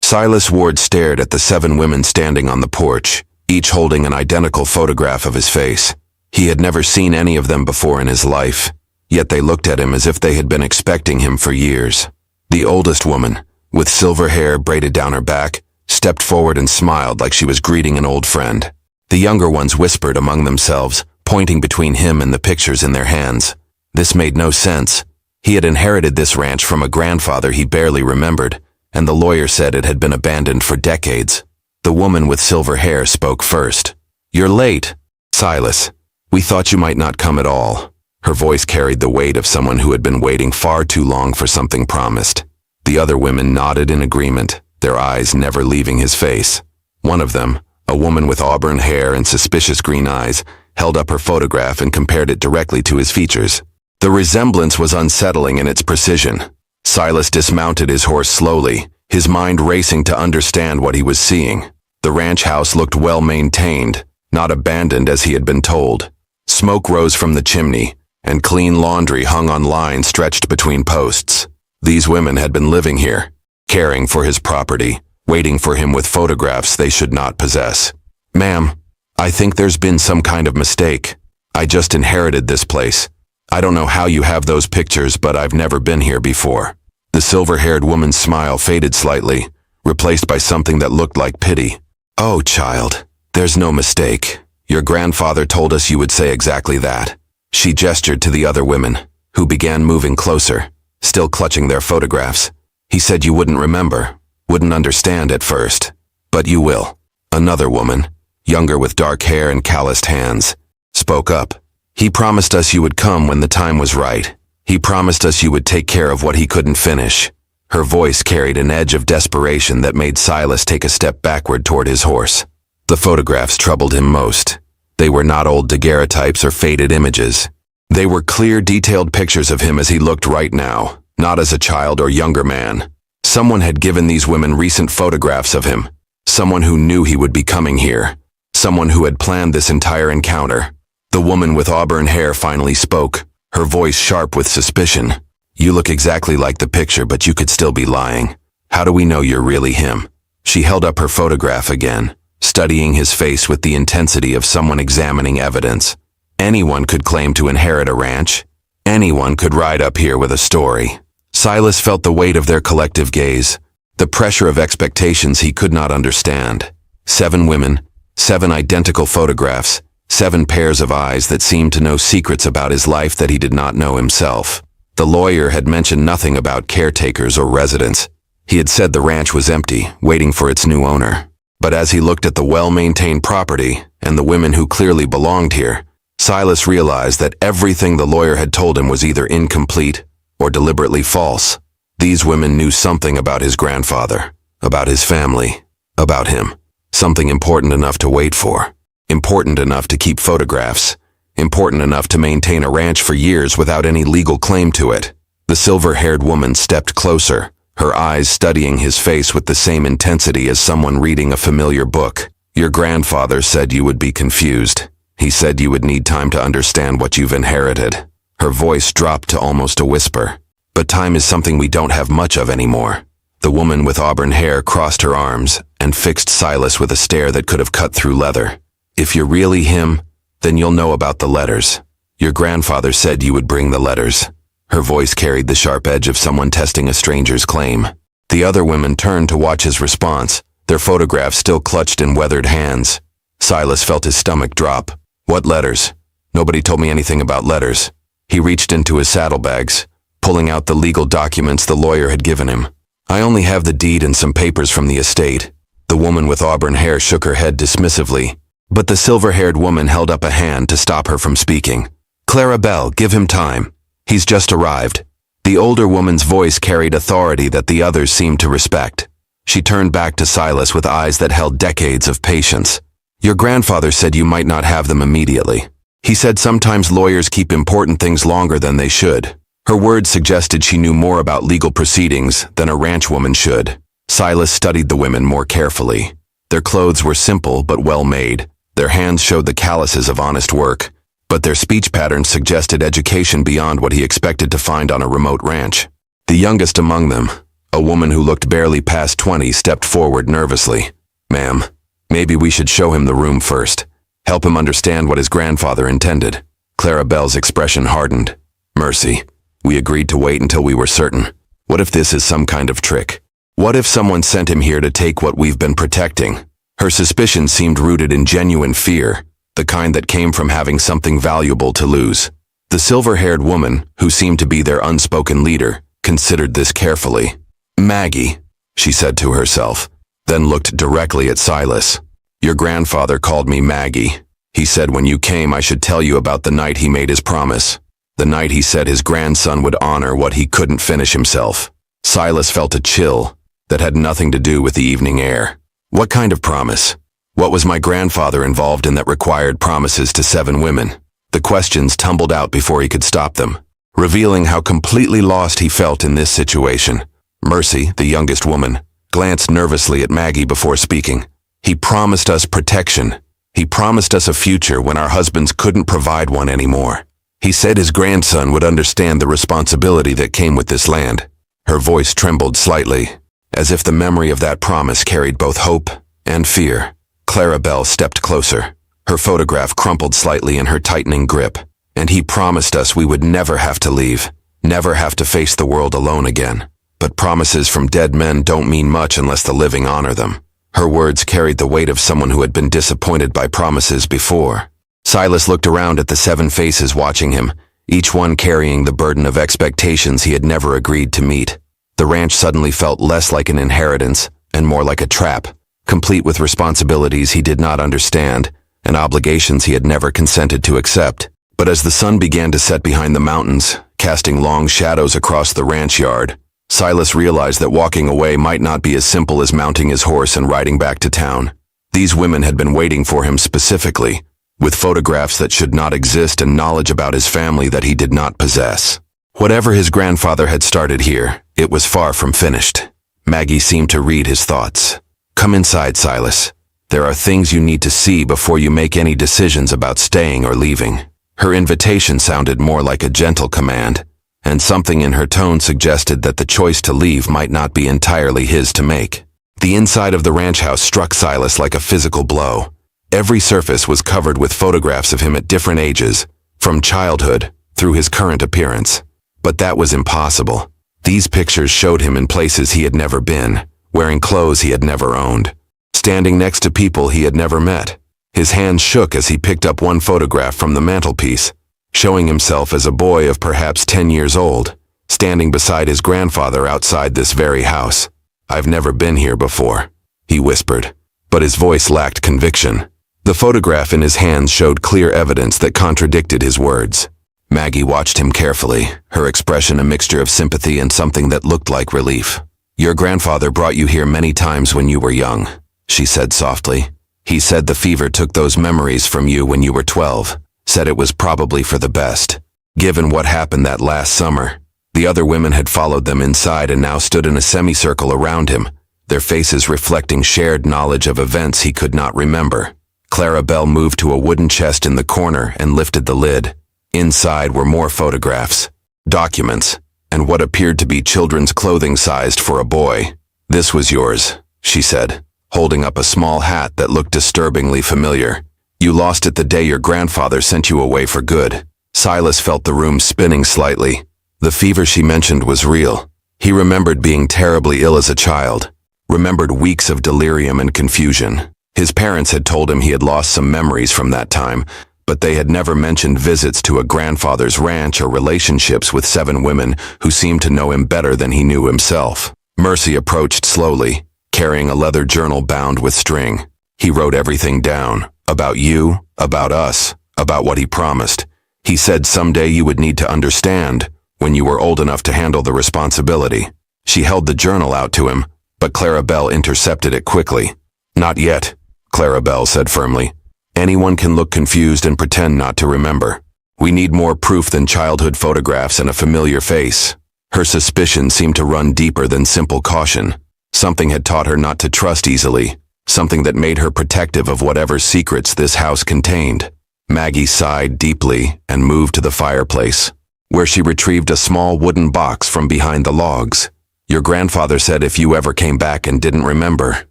Silas Ward stared at the 7 women standing on the porch, each holding an identical photograph of his face. He had never seen any of them before in his life, yet they looked at him as if they had been expecting him for years. The oldest woman, with silver hair braided down her back, stepped forward and smiled like she was greeting an old friend. The younger ones whispered among themselves, pointing between him and the pictures in their hands. This made no sense. He had inherited this ranch from a grandfather he barely remembered, and the lawyer said it had been abandoned for decades. The woman with silver hair spoke first. "You're late, Silas. We thought you might not come at all." Her voice carried the weight of someone who had been waiting far too long for something promised. The other women nodded in agreement, their eyes never leaving his face. One of them, a woman with auburn hair and suspicious green eyes, held up her photograph and compared it directly to his features. The resemblance was unsettling in its precision. Silas dismounted his horse slowly, his mind racing to understand what he was seeing. The ranch house looked well maintained, not abandoned as he had been told. Smoke rose from the chimney, and clean laundry hung on lines stretched between posts. These women had been living here, caring for his property, waiting for him with photographs they should not possess. "Ma'am, I think there's been some kind of mistake. I just inherited this place. I don't know how you have those pictures, but I've never been here before." The silver-haired woman's smile faded slightly, replaced by something that looked like pity. "Oh, child, there's no mistake. Your grandfather told us you would say exactly that." She gestured to the other women, who began moving closer, still clutching their photographs. "He said you wouldn't remember, wouldn't understand at first, but you will." Another woman, younger with dark hair and calloused hands, spoke up. "He promised us you would come when the time was right. He promised us you would take care of what he couldn't finish." Her voice carried an edge of desperation that made Silas take a step backward toward his horse. The photographs troubled him most. They were not old daguerreotypes or faded images. They were clear, detailed pictures of him as he looked right now, not as a child or younger man. Someone had given these women recent photographs of him. Someone who knew he would be coming here. Someone who had planned this entire encounter. The woman with auburn hair finally spoke, her voice sharp with suspicion. "You look exactly like the picture, but you could still be lying. How do we know you're really him?" She held up her photograph again, studying his face with the intensity of someone examining evidence. Anyone could claim to inherit a ranch. Anyone could ride up here with a story. Silas felt the weight of their collective gaze, the pressure of expectations he could not understand. 7 women, 7 identical photographs, 7 pairs of eyes that seemed to know secrets about his life that he did not know himself. The lawyer had mentioned nothing about caretakers or residents. He had said the ranch was empty, waiting for its new owner. But as he looked at the well-maintained property and the women who clearly belonged here, Silas realized that everything the lawyer had told him was either incomplete or deliberately false. These women knew something about his grandfather, about his family, about him. Something important enough to wait for. Important enough to keep photographs. Important enough to maintain a ranch for years without any legal claim to it. The silver-haired woman stepped closer, her eyes studying his face with the same intensity as someone reading a familiar book. "Your grandfather said you would be confused. He said you would need time to understand what you've inherited." Her voice dropped to almost a whisper. "But time is something we don't have much of anymore." The woman with auburn hair crossed her arms and fixed Silas with a stare that could have cut through leather. "If you're really him, then you'll know about the letters. Your grandfather said you would bring the letters." Her voice carried the sharp edge of someone testing a stranger's claim. The other women turned to watch his response, their photographs still clutched in weathered hands. Silas felt his stomach drop. "What letters? Nobody told me anything about letters." He reached into his saddlebags, pulling out the legal documents the lawyer had given him. "I only have the deed and some papers from the estate." The woman with auburn hair shook her head dismissively, but the silver-haired woman held up a hand to stop her from speaking. "Clarabelle, give him time. He's just arrived." The older woman's voice carried authority that the others seemed to respect. She turned back to Silas with eyes that held decades of patience. "Your grandfather said you might not have them immediately. He said sometimes lawyers keep important things longer than they should." Her words suggested she knew more about legal proceedings than a ranch woman should. Silas studied the women more carefully. Their clothes were simple but well-made. Their hands showed the calluses of honest work, but their speech patterns suggested education beyond what he expected to find on a remote ranch. The youngest among them, A woman who looked barely past 20 stepped forward nervously. "Ma'am, maybe we should show him the room first. Help him understand what his grandfather intended." Clarabelle's expression hardened. "Mercy, we agreed to wait until we were certain. What if this is some kind of trick? What if someone sent him here to take what we've been protecting?" Her suspicion seemed rooted in genuine fear, the kind that came from having something valuable to lose. The silver-haired woman, who seemed to be their unspoken leader, considered this carefully. "Maggie," she said to herself, then looked directly at Silas. "Your grandfather called me Maggie. He said when you came I should tell you about the night he made his promise. The night he said his grandson would honor what he couldn't finish himself." Silas felt a chill that had nothing to do with the evening air. What kind of promise? What was my grandfather involved in that required promises to 7 women? The questions tumbled out before he could stop them, revealing how completely lost he felt in this situation. Mercy, the youngest woman, glanced nervously at Maggie before speaking. "He promised us protection. He promised us a future when our husbands couldn't provide one anymore. He said his grandson would understand the responsibility that came with this land." Her voice trembled slightly, as if the memory of that promise carried both hope and fear. Clarabelle stepped closer. Her photograph crumpled slightly in her tightening grip. "And he promised us we would never have to leave, never have to face the world alone again. But promises from dead men don't mean much unless the living honor them." Her words carried the weight of someone who had been disappointed by promises before. Silas looked around at the 7 faces watching him, each one carrying the burden of expectations he had never agreed to meet. The ranch suddenly felt less like an inheritance and more like a trap, complete with responsibilities he did not understand and obligations he had never consented to accept. But as the sun began to set behind the mountains, casting long shadows across the ranch yard, Silas realized that walking away might not be as simple as mounting his horse and riding back to town. These women had been waiting for him specifically, with photographs that should not exist and knowledge about his family that he did not possess. Whatever his grandfather had started here, it was far from finished. Maggie seemed to read his thoughts. "Come inside, Silas. There are things you need to see before you make any decisions about staying or leaving." Her invitation sounded more like a gentle command, and something in her tone suggested that the choice to leave might not be entirely his to make. The inside of the ranch house struck Silas like a physical blow. Every surface was covered with photographs of him at different ages, from childhood through his current appearance. But that was impossible. These pictures showed him in places he had never been, wearing clothes he had never owned, standing next to people he had never met. His hands shook as he picked up one photograph from the mantelpiece, showing himself as a boy of perhaps 10 years old, standing beside his grandfather outside this very house. "I've never been here before," he whispered, but his voice lacked conviction. The photograph in his hands showed clear evidence that contradicted his words. Maggie watched him carefully, her expression a mixture of sympathy and something that looked like relief. "Your grandfather brought you here many times when you were young," she said softly. "He said the fever took those memories from you when you were 12, said it was probably for the best, given what happened that last summer." The other women had followed them inside and now stood in a semicircle around him, their faces reflecting shared knowledge of events he could not remember. Clarabelle moved to a wooden chest in the corner and lifted the lid. Inside were more photographs, documents, and what appeared to be children's clothing sized for a boy. "This was yours," she said, holding up a small hat that looked disturbingly familiar. "You lost it the day your grandfather sent you away for good." Silas felt the room spinning slightly. The fever she mentioned was real. He remembered being terribly ill as a child, remembered weeks of delirium and confusion. His parents had told him he had lost some memories from that time, but they had never mentioned visits to a grandfather's ranch or relationships with 7 women who seemed to know him better than he knew himself. Mercy approached slowly, carrying a leather journal bound with string. He wrote everything down, about you, about us, about what he promised. He said someday you would need to understand, when you were old enough to handle the responsibility. She held the journal out to him, but Clarabelle intercepted it quickly. "Not yet," Clarabelle said firmly. "Anyone can look confused and pretend not to remember. We need more proof than childhood photographs and a familiar face." Her suspicion seemed to run deeper than simple caution. Something had taught her not to trust easily, something that made her protective of whatever secrets this house contained. Maggie sighed deeply and moved to the fireplace, where she retrieved a small wooden box from behind the logs. Your grandfather said if you ever came back and didn't remember,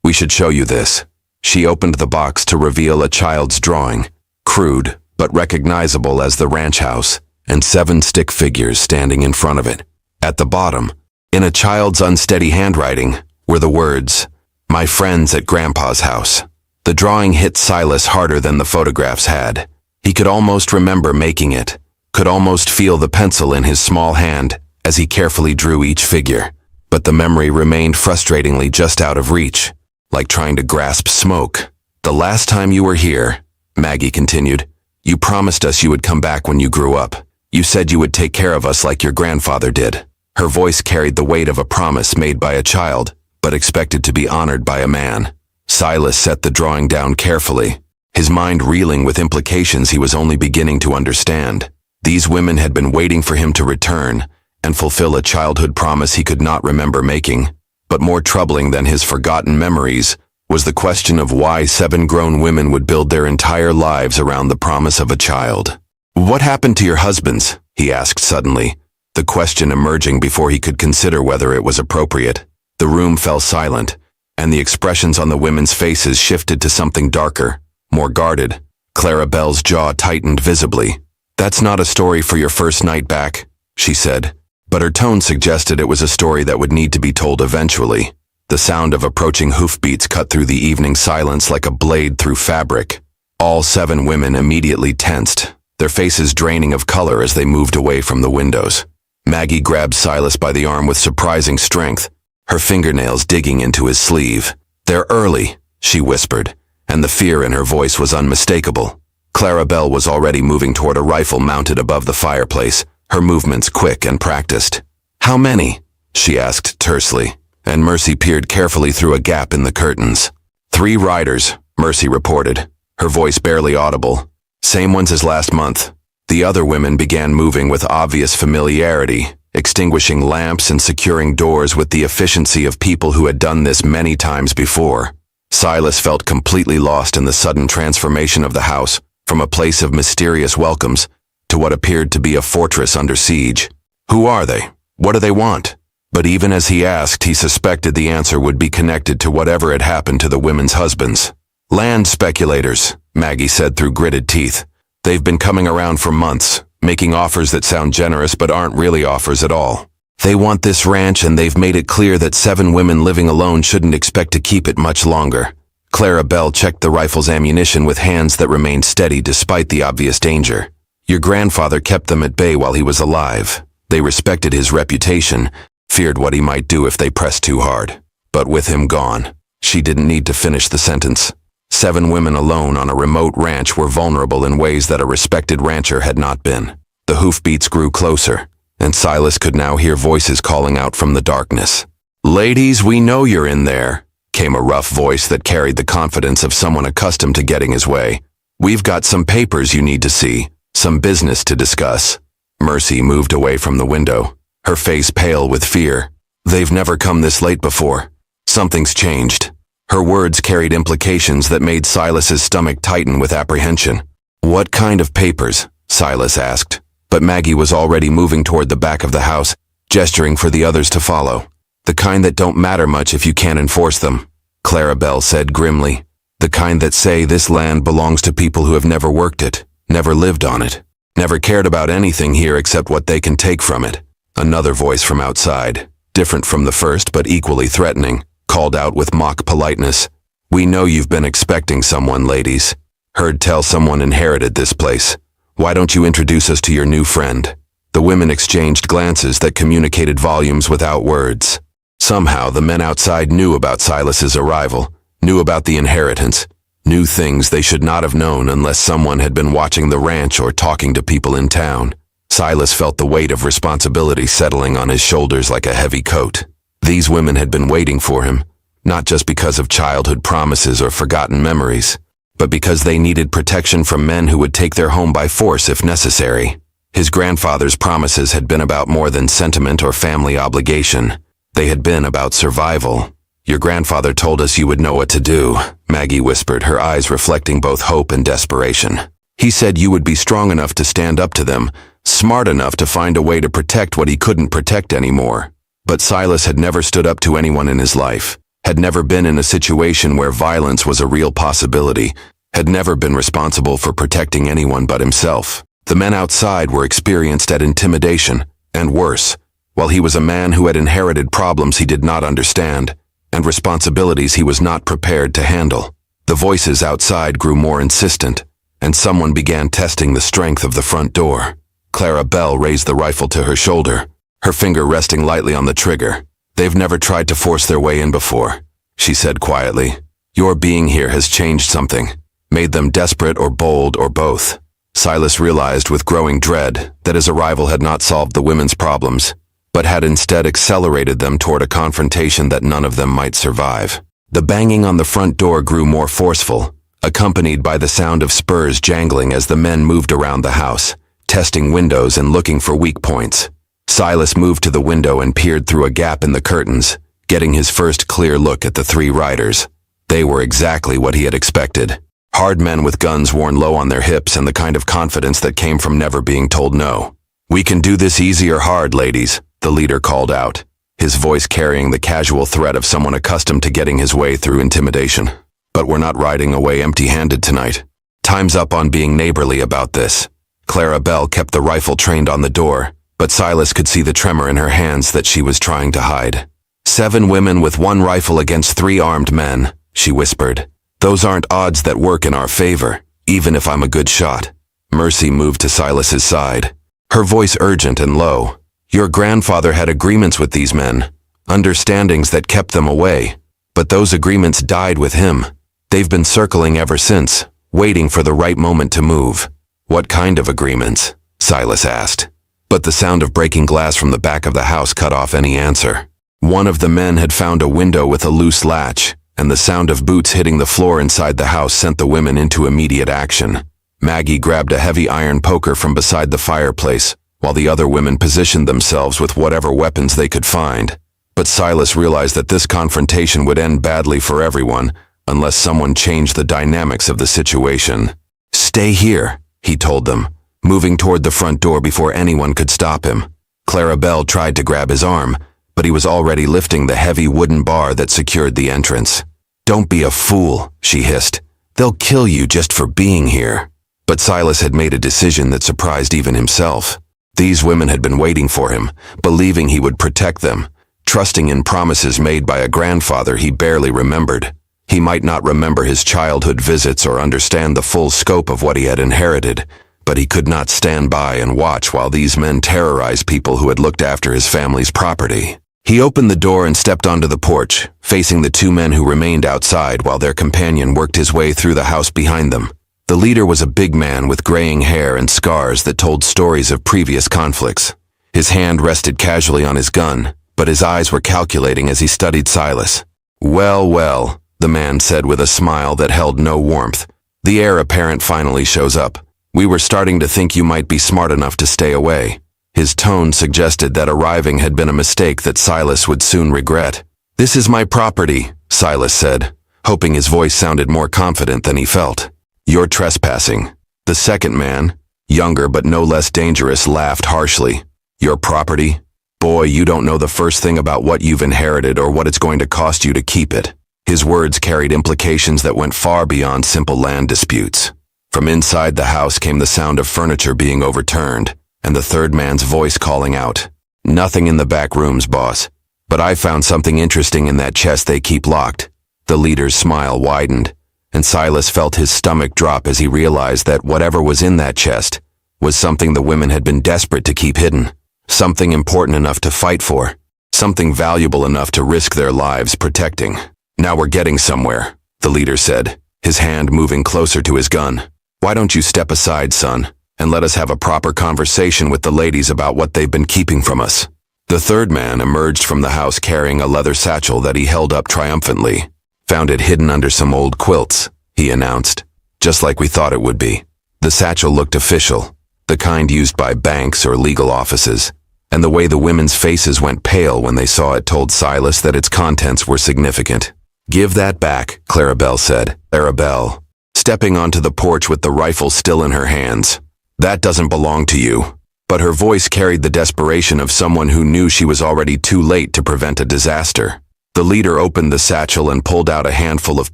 we should show you this. She opened the box to reveal a child's drawing, crude but recognizable as the ranch house, and 7 stick figures standing in front of it. At the bottom, in a child's unsteady handwriting, were the words, "My friends at Grandpa's house." The drawing hit Silas harder than the photographs had. He could almost remember making it, could almost feel the pencil in his small hand as he carefully drew each figure. But the memory remained frustratingly just out of reach, like trying to grasp smoke. "The last time you were here," Maggie continued, "you promised us you would come back when you grew up. You said you would take care of us like your grandfather did." Her voice carried the weight of a promise made by a child, but expected to be honored by a man. Silas set the drawing down carefully, his mind reeling with implications he was only beginning to understand. These women had been waiting for him to return and fulfill a childhood promise he could not remember making. But more troubling than his forgotten memories was the question of why 7 grown women would build their entire lives around the promise of a child. "What happened to your husbands?" he asked suddenly, the question emerging before he could consider whether it was appropriate. The room fell silent, and the expressions on the women's faces shifted to something darker, more guarded. Clara Belle's jaw tightened visibly. "That's not a story for your first night back," she said, but her tone suggested it was a story that would need to be told eventually. The sound of approaching hoofbeats cut through the evening silence like a blade through fabric. All 7 women immediately tensed, their faces draining of color as they moved away from the windows. Maggie grabbed Silas by the arm with surprising strength, her fingernails digging into his sleeve. "They're early," she whispered, and the fear in her voice was unmistakable. Clara Belle was already moving toward a rifle mounted above the fireplace, her movements quick and practiced. "How many?" she asked tersely, and Mercy peered carefully through a gap in the curtains. "3 riders," Mercy reported, her voice barely audible. "Same ones as last month." The other women began moving with obvious familiarity, extinguishing lamps and securing doors with the efficiency of people who had done this many times before. Silas felt completely lost in the sudden transformation of the house, from a place of mysterious welcomes to what appeared to be a fortress under siege. "Who are they? What do they want?" But even as he asked, he suspected the answer would be connected to whatever had happened to the women's husbands. "Land speculators," Maggie said through gritted teeth. "They've been coming around for months, making offers that sound generous but aren't really offers at all. They want this ranch and they've made it clear that 7 women living alone shouldn't expect to keep it much longer." Clara Belle checked the rifle's ammunition with hands that remained steady despite the obvious danger. "Your grandfather kept them at bay while he was alive. They respected his reputation, feared what he might do if they pressed too hard. But with him gone," she didn't need to finish the sentence. 7 women alone on a remote ranch were vulnerable in ways that a respected rancher had not been. The hoofbeats grew closer, and Silas could now hear voices calling out from the darkness. "Ladies, we know you're in there," came a rough voice that carried the confidence of someone accustomed to getting his way. "We've got some papers you need to see, some business to discuss." Mercy moved away from the window, her face pale with fear. "They've never come this late before. Something's changed." Her words carried implications that made Silas's stomach tighten with apprehension. "What kind of papers?" Silas asked, but Maggie was already moving toward the back of the house, gesturing for the others to follow. "The kind that don't matter much if you can't enforce them," Clara Belle said grimly. "The kind that say this land belongs to people who have never worked it, never lived on it, never cared about anything here except what they can take from it." Another voice from outside, different from the first but equally threatening, called out with mock politeness. "We know you've been expecting someone, ladies. Heard tell someone inherited this place. Why don't you introduce us to your new friend?" The women exchanged glances that communicated volumes without words. Somehow the men outside knew about Silas's arrival, knew about the inheritance, knew things they should not have known unless someone had been watching the ranch or talking to people in town. Silas felt the weight of responsibility settling on his shoulders like a heavy coat. These women had been waiting for him, not just because of childhood promises or forgotten memories, but because they needed protection from men who would take their home by force if necessary. His grandfather's promises had been about more than sentiment or family obligation. They had been about survival. "Your grandfather told us you would know what to do," Maggie whispered, her eyes reflecting both hope and desperation. "He said you would be strong enough to stand up to them, smart enough to find a way to protect what he couldn't protect anymore." But Silas had never stood up to anyone in his life, had never been in a situation where violence was a real possibility, had never been responsible for protecting anyone but himself. The men outside were experienced at intimidation, and worse, while he was a man who had inherited problems he did not understand, and responsibilities he was not prepared to handle. The voices outside grew more insistent, and someone began testing the strength of the front door. Clara Bell raised the rifle to her shoulder, her finger resting lightly on the trigger. "They've never tried to force their way in before," she said quietly. "Your being here has changed something, made them desperate or bold or both." Silas realized with growing dread that his arrival had not solved the women's problems, but had instead accelerated them toward a confrontation that none of them might survive. The banging on the front door grew more forceful, accompanied by the sound of spurs jangling as the men moved around the house, testing windows and looking for weak points. Silas moved to the window and peered through a gap in the curtains, getting his first clear look at the three riders. They were exactly what he had expected. Hard men with guns worn low on their hips and the kind of confidence that came from never being told no. "We can do this easy or hard, ladies," the leader called out, his voice carrying the casual threat of someone accustomed to getting his way through intimidation. "But we're not riding away empty-handed tonight. Time's up on being neighborly about this." Clara Bell kept the rifle trained on the door, but Silas could see the tremor in her hands that she was trying to hide. "7 women with 1 rifle against 3 armed men," she whispered. "Those aren't odds that work in our favor, even if I'm a good shot." Mercy moved to Silas's side, her voice urgent and low. "Your grandfather had agreements with these men, understandings that kept them away, but those agreements died with him. They've been circling ever since, waiting for the right moment to move." "What kind of agreements?" Silas asked. But the sound of breaking glass from the back of the house cut off any answer. One of the men had found a window with a loose latch, and the sound of boots hitting the floor inside the house sent the women into immediate action. Maggie grabbed a heavy iron poker from beside the fireplace, while the other women positioned themselves with whatever weapons they could find. But Silas realized that this confrontation would end badly for everyone, unless someone changed the dynamics of the situation. "Stay here," he told them, moving toward the front door before anyone could stop him. Clara Bell tried to grab his arm, but he was already lifting the heavy wooden bar that secured the entrance. "Don't be a fool," she hissed. "They'll kill you just for being here." But Silas had made a decision that surprised even himself. These women had been waiting for him, believing he would protect them, trusting in promises made by a grandfather he barely remembered. He might not remember his childhood visits or understand the full scope of what he had inherited, but he could not stand by and watch while these men terrorized people who had looked after his family's property. He opened the door and stepped onto the porch, facing the 2 men who remained outside while their companion worked his way through the house behind them. The leader was a big man with graying hair and scars that told stories of previous conflicts. His hand rested casually on his gun, but his eyes were calculating as he studied Silas. "Well, well," the man said with a smile that held no warmth. "The heir apparent finally shows up. We were starting to think you might be smart enough to stay away." His tone suggested that arriving had been a mistake that Silas would soon regret. "This is my property," Silas said, hoping his voice sounded more confident than he felt. "You're trespassing." The second man, younger but no less dangerous, laughed harshly. "Your property? Boy, you don't know the first thing about what you've inherited or what it's going to cost you to keep it." His words carried implications that went far beyond simple land disputes. From inside the house came the sound of furniture being overturned, and the third man's voice calling out, "Nothing in the back rooms, boss. But I found something interesting in that chest they keep locked." The leader's smile widened, and Silas felt his stomach drop as he realized that whatever was in that chest was something the women had been desperate to keep hidden, something important enough to fight for, something valuable enough to risk their lives protecting. "Now we're getting somewhere," the leader said, his hand moving closer to his gun. "Why don't you step aside, son, and let us have a proper conversation with the ladies about what they've been keeping from us." The third man emerged from the house carrying a leather satchel that he held up triumphantly. "Found it hidden under some old quilts," he announced, "just like we thought it would be." The satchel looked official, the kind used by banks or legal offices, and the way the women's faces went pale when they saw it told Silas that its contents were significant. "Give that back," Clara Bell said. Clara Bell, stepping onto the porch with the rifle still in her hands. "That doesn't belong to you." but her voice carried the desperation of someone who knew she was already too late to prevent a disaster. The leader opened the satchel and pulled out a handful of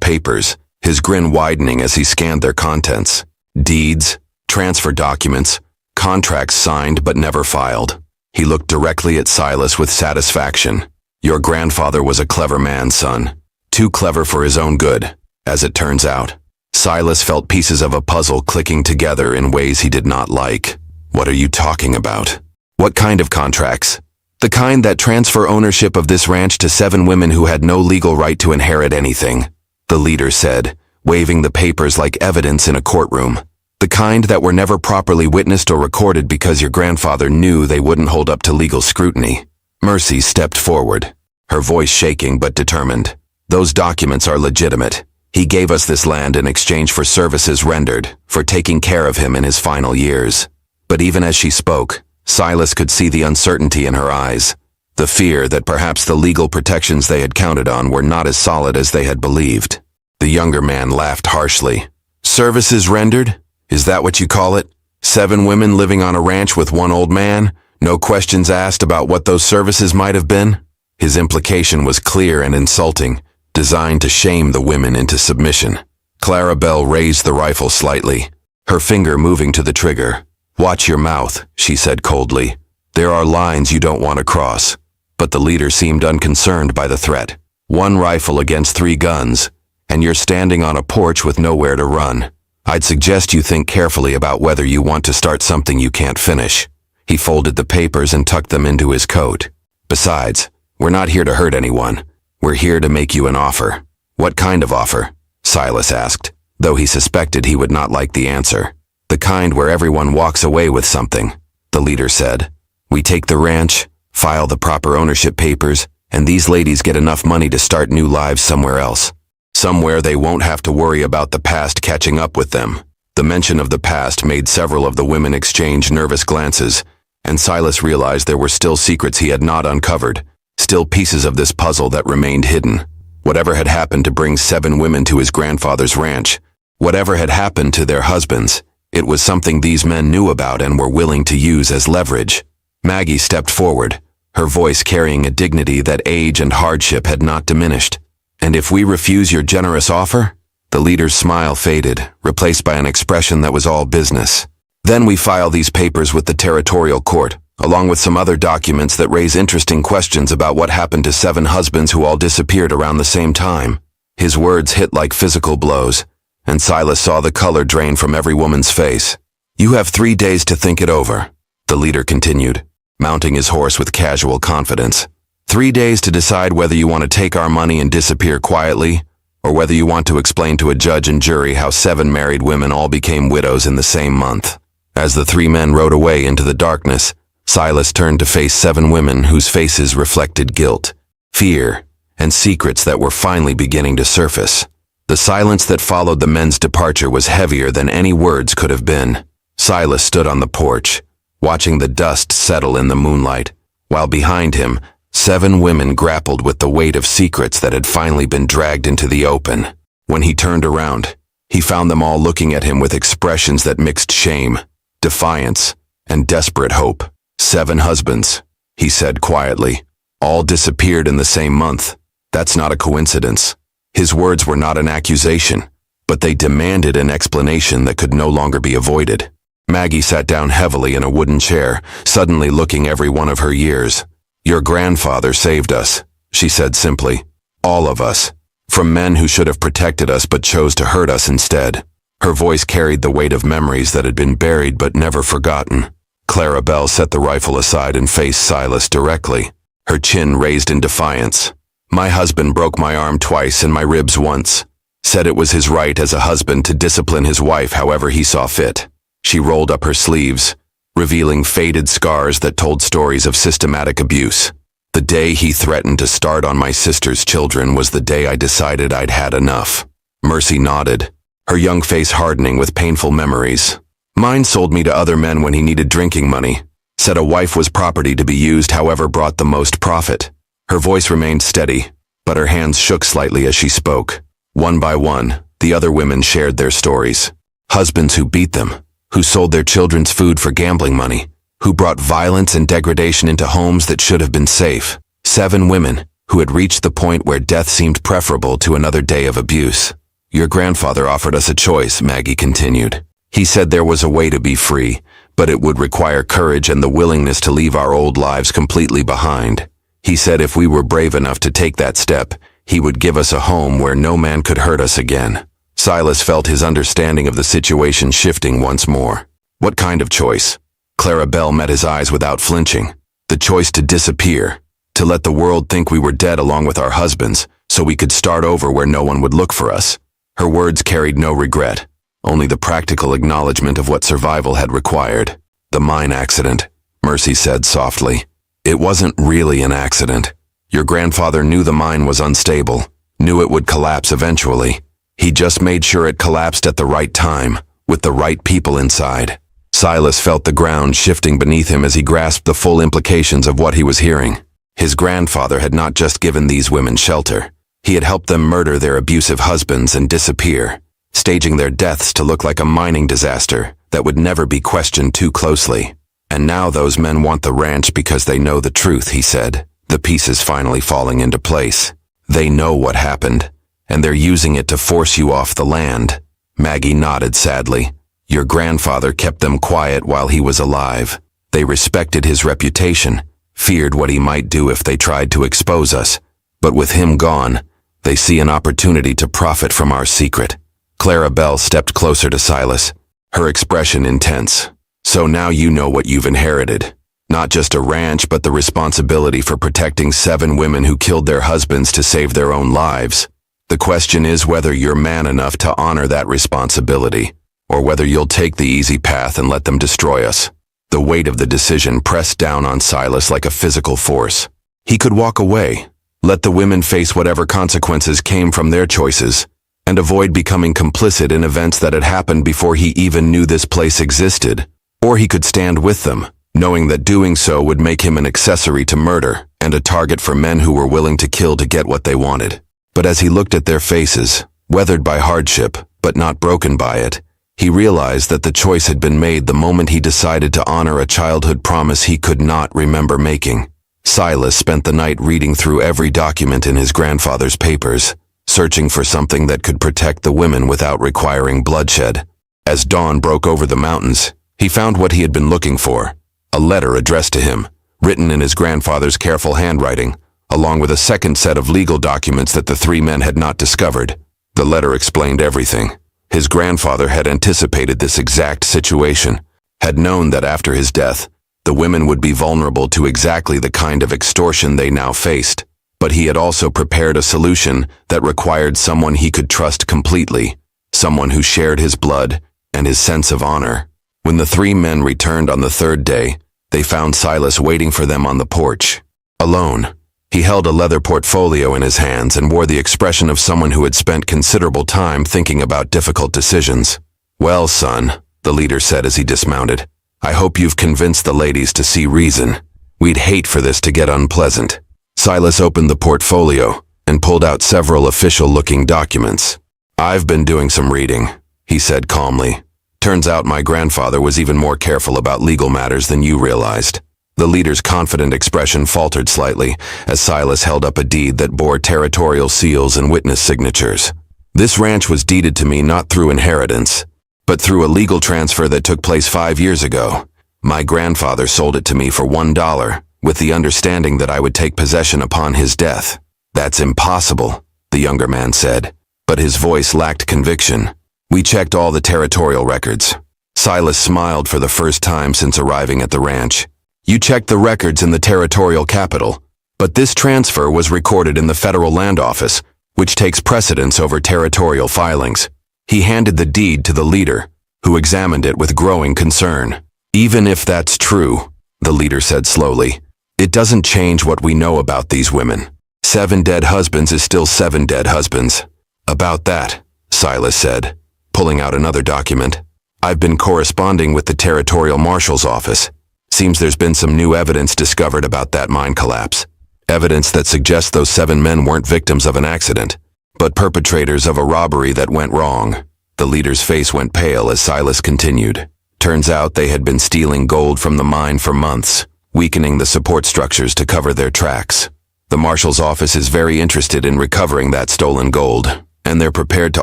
papers, his grin widening as he scanned their contents. Deeds, transfer documents, contracts signed but never filed. He looked directly at Silas with satisfaction. Your grandfather was a clever man, son. Too clever for his own good, as it turns out. Silas felt pieces of a puzzle clicking together in ways he did not like. What are you talking about? What kind of contracts? The kind that transfer ownership of this ranch to 7 women who had no legal right to inherit anything, the leader said, waving the papers like evidence in a courtroom. The kind that were never properly witnessed or recorded because your grandfather knew they wouldn't hold up to legal scrutiny. Mercy stepped forward, her voice shaking but determined. Those documents are legitimate. He gave us this land in exchange for services rendered, for taking care of him in his final years. But even as she spoke, Silas could see the uncertainty in her eyes, the fear that perhaps the legal protections they had counted on were not as solid as they had believed. The younger man laughed harshly. Services rendered? Is that what you call it? 7 women living on a ranch with 1 old man? No questions asked about what those services might have been? His implication was clear and insulting, designed to shame the women into submission. Clara Bell raised the rifle slightly, her finger moving to the trigger. Watch your mouth, she said coldly. There are lines you don't want to cross. But the leader seemed unconcerned by the threat. 1 rifle against 3 guns, and you're standing on a porch with nowhere to run. I'd suggest you think carefully about whether you want to start something you can't finish. He folded the papers and tucked them into his coat. Besides, we're not here to hurt anyone. We're here to make you an offer. What kind of offer? Silas asked, though he suspected he would not like the answer. The kind where everyone walks away with something, the leader said. We take the ranch, file the proper ownership papers, and these ladies get enough money to start new lives somewhere else. Somewhere they won't have to worry about the past catching up with them. The mention of the past made several of the women exchange nervous glances, and Silas realized there were still secrets he had not uncovered, still pieces of this puzzle that remained hidden. Whatever had happened to bring 7 women to his grandfather's ranch, whatever had happened to their husbands, it was something these men knew about and were willing to use as leverage. Maggie stepped forward, her voice carrying a dignity that age and hardship had not diminished. And if we refuse your generous offer? The leader's smile faded, replaced by an expression that was all business. Then we file these papers with the territorial court, along with some other documents that raise interesting questions about what happened to 7 husbands who all disappeared around the same time. His words hit like physical blows, and Silas saw the color drain from every woman's face. You have 3 days to think it over, the leader continued, mounting his horse with casual confidence. 3 days to decide whether you want to take our money and disappear quietly, or whether you want to explain to a judge and jury how 7 married women all became widows in the same month. As the 3 men rode away into the darkness, Silas turned to face 7 women whose faces reflected guilt, fear, and secrets that were finally beginning to surface. The silence that followed the men's departure was heavier than any words could have been. Silas stood on the porch, watching the dust settle in the moonlight, while behind him, 7 women grappled with the weight of secrets that had finally been dragged into the open. When he turned around, he found them all looking at him with expressions that mixed shame, defiance, and desperate hope. 7 husbands, he said quietly, all disappeared in the same month. That's not a coincidence. His words were not an accusation, but they demanded an explanation that could no longer be avoided. Maggie sat down heavily in a wooden chair, suddenly looking every one of her years. Your grandfather saved us, she said simply. All of us. From men who should have protected us but chose to hurt us instead. Her voice carried the weight of memories that had been buried but never forgotten. Clara Bell set the rifle aside and faced Silas directly, her chin raised in defiance. My husband broke my arm twice and my ribs once. Said it was his right as a husband to discipline his wife however he saw fit. She rolled up her sleeves, revealing faded scars that told stories of systematic abuse. The day he threatened to start on my sister's children was the day I decided I'd had enough. Mercy nodded, her young face hardening with painful memories. Mine sold me to other men when he needed drinking money. Said a wife was property to be used however brought the most profit. Her voice remained steady, but her hands shook slightly as she spoke. One by one, the other women shared their stories. Husbands who beat them, who sold their children's food for gambling money, who brought violence and degradation into homes that should have been safe. 7 women who had reached the point where death seemed preferable to another day of abuse. Your grandfather offered us a choice, Maggie continued. He said there was a way to be free, but it would require courage and the willingness to leave our old lives completely behind. He said if we were brave enough to take that step, he would give us a home where no man could hurt us again. Silas felt his understanding of the situation shifting once more. What kind of choice? Clara Bell met his eyes without flinching. The choice to disappear, to let the world think we were dead along with our husbands, so we could start over where no one would look for us. Her words carried no regret, only the practical acknowledgement of what survival had required. The mine accident, Mercy said softly. It wasn't really an accident. Your grandfather knew the mine was unstable, knew it would collapse eventually. He just made sure it collapsed at the right time, with the right people inside. Silas felt the ground shifting beneath him as he grasped the full implications of what he was hearing. His grandfather had not just given these women shelter. He had helped them murder their abusive husbands and disappear, staging their deaths to look like a mining disaster that would never be questioned too closely. And now those men want the ranch because they know the truth, he said, the pieces finally falling into place. They know what happened, and they're using it to force you off the land. Maggie nodded sadly. Your grandfather kept them quiet while he was alive. They respected his reputation, feared what he might do if they tried to expose us. But with him gone, they see an opportunity to profit from our secret. Clara Bell stepped closer to Silas, her expression intense. So now you know what you've inherited. Not just a ranch, but the responsibility for protecting 7 women who killed their husbands to save their own lives. The question is whether you're man enough to honor that responsibility, or whether you'll take the easy path and let them destroy us. The weight of the decision pressed down on Silas like a physical force. He could walk away, let the women face whatever consequences came from their choices, and avoid becoming complicit in events that had happened before he even knew this place existed. Or he could stand with them, knowing that doing so would make him an accessory to murder and a target for men who were willing to kill to get what they wanted. But as he looked at their faces, weathered by hardship, but not broken by it, he realized that the choice had been made the moment he decided to honor a childhood promise he could not remember making. Silas spent the night reading through every document in his grandfather's papers, searching for something that could protect the women without requiring bloodshed. As dawn broke over the mountains, he found what he had been looking for, a letter addressed to him, written in his grandfather's careful handwriting, along with a second set of legal documents that the 3 men had not discovered. The letter explained everything. His grandfather had anticipated this exact situation, had known that after his death, the women would be vulnerable to exactly the kind of extortion they now faced. But he had also prepared a solution that required someone he could trust completely, someone who shared his blood and his sense of honor. When the 3 men returned on the 3rd day, they found Silas waiting for them on the porch. Alone, he held a leather portfolio in his hands and wore the expression of someone who had spent considerable time thinking about difficult decisions. Well, son, the leader said as he dismounted, I hope you've convinced the ladies to see reason. We'd hate for this to get unpleasant. Silas opened the portfolio and pulled out several official-looking documents. I've been doing some reading, he said calmly. Turns out my grandfather was even more careful about legal matters than you realized. The leader's confident expression faltered slightly as Silas held up a deed that bore territorial seals and witness signatures. This ranch was deeded to me not through inheritance, but through a legal transfer that took place 5 years ago. My grandfather sold it to me for $1, with the understanding that I would take possession upon his death. That's impossible, the younger man said, but his voice lacked conviction. We checked all the territorial records. Silas smiled for the first time since arriving at the ranch. You checked the records in the territorial capital, but this transfer was recorded in the Federal Land Office, which takes precedence over territorial filings. He handed the deed to the leader, who examined it with growing concern. Even if that's true, the leader said slowly, it doesn't change what we know about these women. 7 dead husbands is still 7 dead husbands. About that, Silas said, pulling out another document. I've been corresponding with the Territorial Marshal's office. Seems there's been some new evidence discovered about that mine collapse. Evidence that suggests those 7 men weren't victims of an accident, but perpetrators of a robbery that went wrong. The leader's face went pale as Silas continued. Turns out they had been stealing gold from the mine for months, weakening the support structures to cover their tracks. The marshal's office is very interested in recovering that stolen gold, and they're prepared to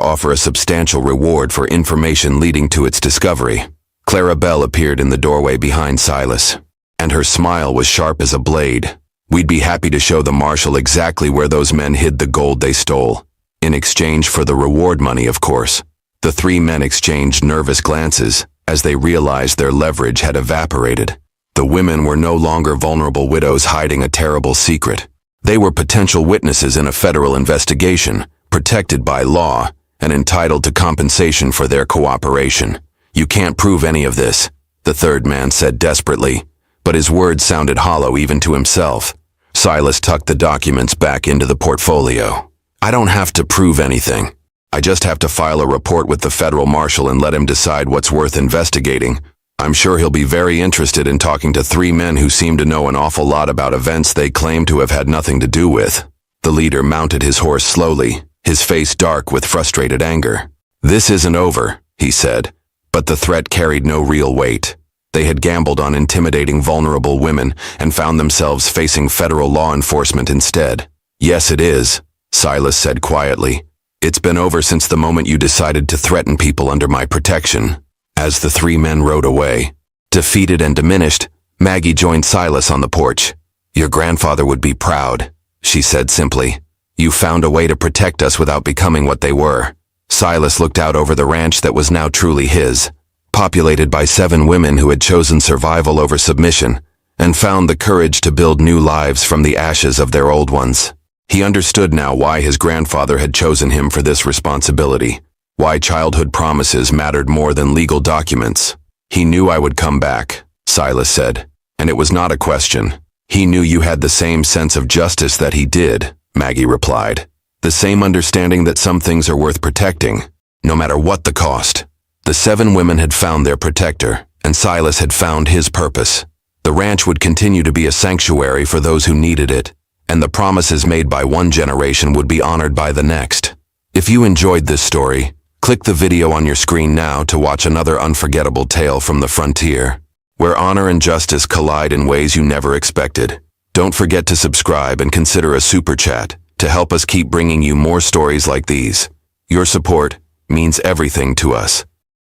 offer a substantial reward for information leading to its discovery. Clara Bell appeared in the doorway behind Silas, and her smile was sharp as a blade. We'd be happy to show the marshal exactly where those men hid the gold they stole. In exchange for the reward money, of course. The three men exchanged nervous glances as they realized their leverage had evaporated. The women were no longer vulnerable widows hiding a terrible secret. They were potential witnesses in a federal investigation, protected by law, and entitled to compensation for their cooperation. You can't prove any of this, the third man said desperately, but his words sounded hollow even to himself. Silas tucked the documents back into the portfolio. I don't have to prove anything. I just have to file a report with the federal marshal and let him decide what's worth investigating. I'm sure he'll be very interested in talking to three men who seem to know an awful lot about events they claim to have had nothing to do with. The leader mounted his horse slowly, his face dark with frustrated anger. This isn't over, he said, but the threat carried no real weight. They had gambled on intimidating vulnerable women and found themselves facing federal law enforcement instead. Yes, it is, Silas said quietly. It's been over since the moment you decided to threaten people under my protection. As the three men rode away, defeated and diminished, Maggie joined Silas on the porch. Your grandfather would be proud, she said simply. You found a way to protect us without becoming what they were. Silas looked out over the ranch that was now truly his, populated by 7 women who had chosen survival over submission, and found the courage to build new lives from the ashes of their old ones. He understood now why his grandfather had chosen him for this responsibility, why childhood promises mattered more than legal documents. He knew I would come back, Silas said, and it was not a question. He knew you had the same sense of justice that he did, Maggie replied. The same understanding that some things are worth protecting, no matter what the cost. The 7 women had found their protector, and Silas had found his purpose. The ranch would continue to be a sanctuary for those who needed it, and the promises made by one generation would be honored by the next. If you enjoyed this story, click the video on your screen now to watch another unforgettable tale from the frontier, where honor and justice collide in ways you never expected. Don't forget to subscribe and consider a super chat to help us keep bringing you more stories like these. Your support means everything to us.